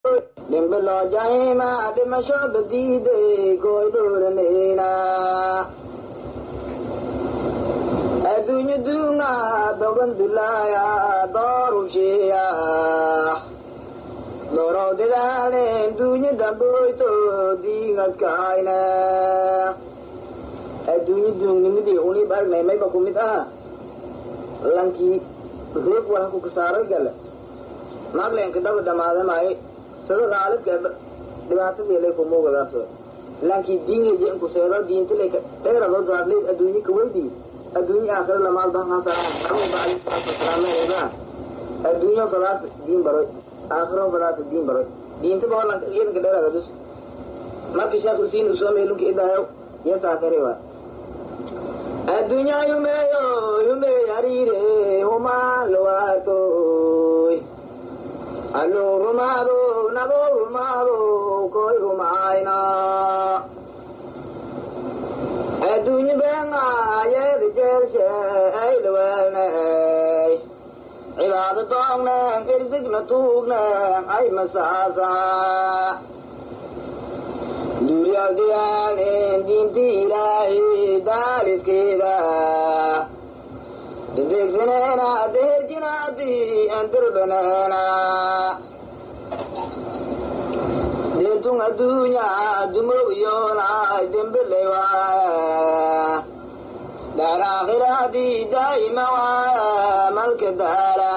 Limbalo Jaima, the Mashabadi, the Goydurana. Adunaduna, the Vandulaya, Dorushia. Doro de Lane, Dunya the Boito, Dinga Kaina. Adunadun, the only bag name of Kumita. Lanky, Group one Kukusara Gala. Maglan Kadav the Madamai. So the Ralph Devata de Lecomoga. Lanky Ding is Kusera, the intellect, there about the athlete a doing Kuwaiti, a doing after the Malba Hasa, a doing of the last Dimber, after the last Dimber, the interval and the Gadaragus. Makisha Kusin, so may look at the yes, after a dunya you may Ari, Homa, Loato. Allo Romado, Nabo Romado, Koi Romaina. Adunya Benga, yeah, the Jersey, Ailwell, Ila the Dong, Irdigna, I Masasa. Duria Dian, Dintira, Daliskida. The Dixonana, the Herginati, and Durbanana. The Tungadunya, Dumuviona, Dimbelewa. Darahiradi, Daimawa, Malkadara.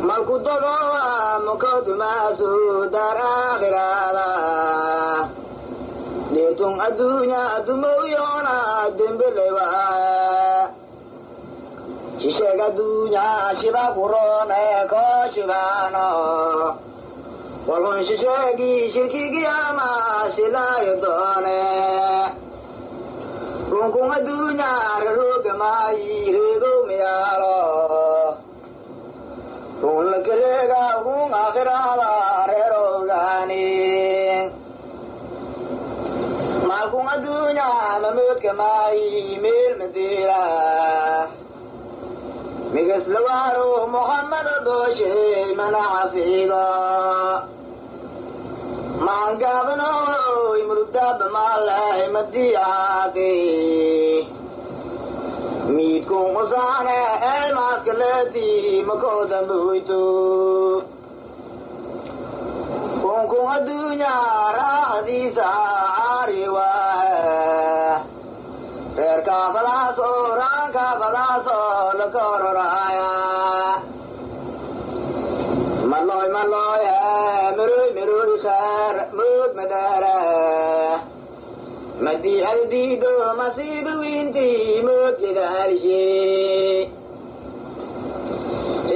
Malkudoga, Mokodumasu, Darahirada. The Tungadunya, Dumuviona, Dimbelewa. Shishagadunya, Shiva Purone, Koshivano. Walon Shishagi, Shikigiyama, Shilayotone. Runkungadunya, Rugamai, Rugumialo. Runlakerega, Rungakirala, Rerogani. Malkungadunya, Mamukamai, Milmedira. Migas Lawaro, Muhammad Boshe, Manafiga. Mangavano, Imrudab Malay, Madiati. Meet Kumosane, El Mascaleti, Makoda Buitu. Kunkumadunya, Rahadisa, Ariwa. Perka Balaso, Ranka Balaso, the Cororaya Maloy, Miru, Mood Madara Madi Aldido, Masibu Winti, Mood Gidarishi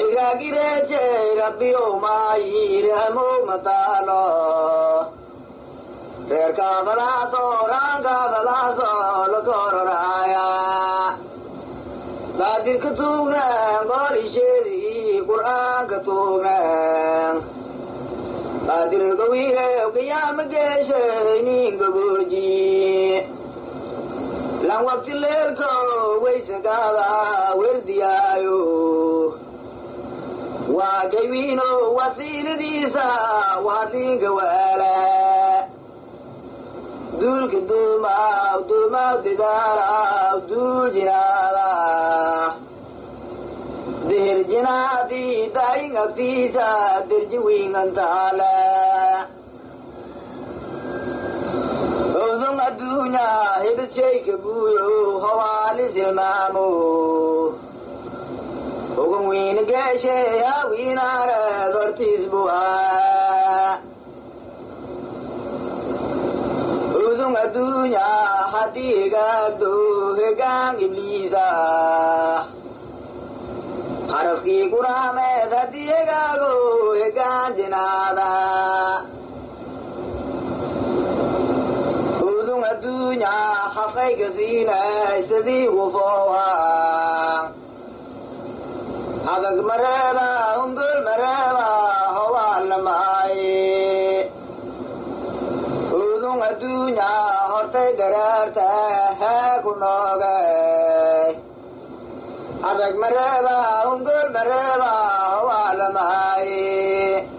Igagire, Rabbi Omai, Ramo Matalo. Perka Balaso, Ranka Balaso, the Cororaya Badir Katuna, Gori Sheri, Quran Katuna Badir Gawile, Kayamagesha, Ningaburji Langwakilerko, Waitagala, Werdiayo Wagavino, Wasinidisa, Watingawala Dul Duma, Didara, Dul Jinala. Dirjinati, dying of Tisa, Dirjiwing and Tala. Ozungadunya, Hibit Shake Buyo, Hawali Silmamu. Ogumwin Gashe, Awinara, Ortiz Bua. Adunya hatiga do hegang iblisa harfi kurame hatiga go hegang jenada udung adunya hakai gazina sedi wufawa adag maraba ungul maraba hawa lamai Adunya, Horte Garata, Hakunoga, Adag Mareva, Ungul Mareva, mahaye